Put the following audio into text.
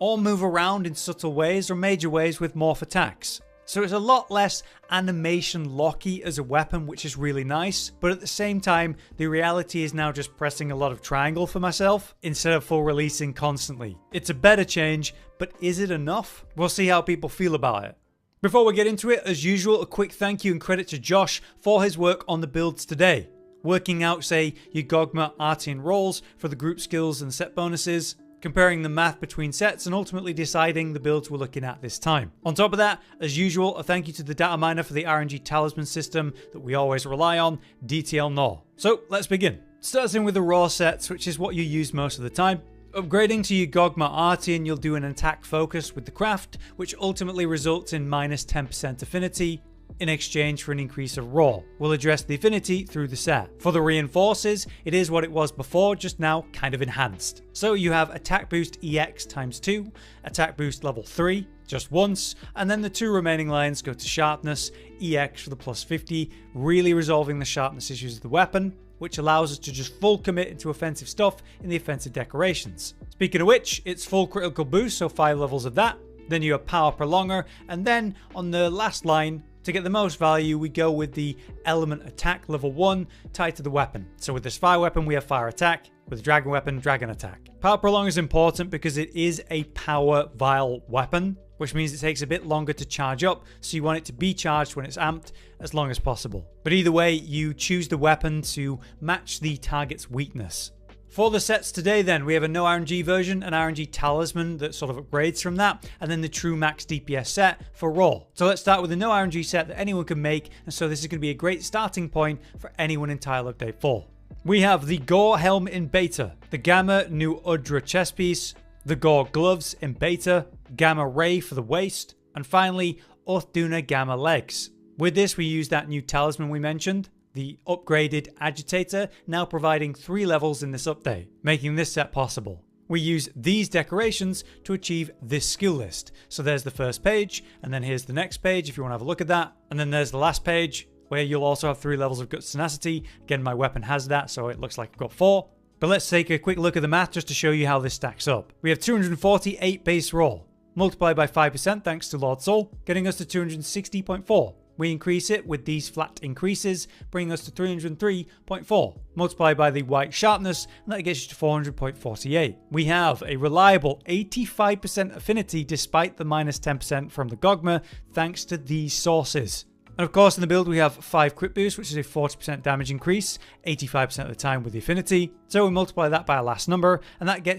or move around in subtle ways or major ways with morph attacks. So it's a lot less animation locky as a weapon, which is really nice, but at the same time, the reality is now just pressing a lot of triangle for myself instead of full releasing constantly. It's a better change, but is it enough? We'll see how people feel about it. Before we get into it, as usual, a quick thank you and credit to Josh for his work on the builds today. Working out, say, your Gogma, Artian rolls for the group skills and set bonuses, comparing the math between sets, and ultimately deciding the builds we're looking at this time. On top of that, as usual, a thank you to the data miner for the RNG talisman system that we always rely on, DTL Nor. So let's begin. Starting with the raw sets, which is what you use most of the time. Upgrading to your Gogma Artian, you'll do an attack focus with the craft, which ultimately results in minus 10% affinity, in exchange for an increase of raw. We'll address the affinity through the set. For the reinforces, it is what it was before, just now kind of enhanced. So you have attack boost EX times 2, attack boost level 3, just once, and then the 2 remaining lines go to sharpness, EX for the plus 50, really resolving the sharpness issues of the weapon, which allows us to just full commit into offensive stuff in the offensive decorations. Speaking of which, it's full critical boost, so 5 levels of that. Then you have power prolonger, and then on the last line, to get the most value, we go with the element attack level 1 tied to the weapon. So with this fire weapon, we have fire attack. With the dragon weapon, dragon attack. Power prolong is important because it is a power vial weapon, which means it takes a bit longer to charge up, so you want it to be charged when it's amped as long as possible. But either way, you choose the weapon to match the target's weakness. For the sets today then, we have a no RNG version, an RNG talisman that sort of upgrades from that, and then the true max DPS set for raw. So let's start with the no RNG set that anyone can make, and so this is going to be a great starting point for anyone in Tile Update 4. We have the Gore Helm in beta, the Gamma New Udra chest piece, the Gore Gloves in beta, Gamma Ray for the waist, and finally Uth'duna Gamma Legs. With this we use that new talisman we mentioned, the upgraded Agitator, now providing 3 levels in this update, making this set possible. We use these decorations to achieve this skill list. So there's the first page, and then here's the next page if you want to have a look at that, and then there's the last page where you'll also have 3 levels of Guts Tenacity. Again, my weapon has that, so it looks like I've got 4. But let's take a quick look at the math just to show you how this stacks up. We have 248 base raw, multiplied by 5% thanks to Lord Soul, getting us to 260.4. We increase it with these flat increases, bringing us to 303.4. Multiplied by the white sharpness, and that gets you to 400.48. We have a reliable 85% affinity despite the minus 10% from the Gogma, thanks to these sources. And of course in the build we have 5 crit boost, which is a 40% damage increase, 85% of the time with the affinity. So we multiply that by a last number, and that gets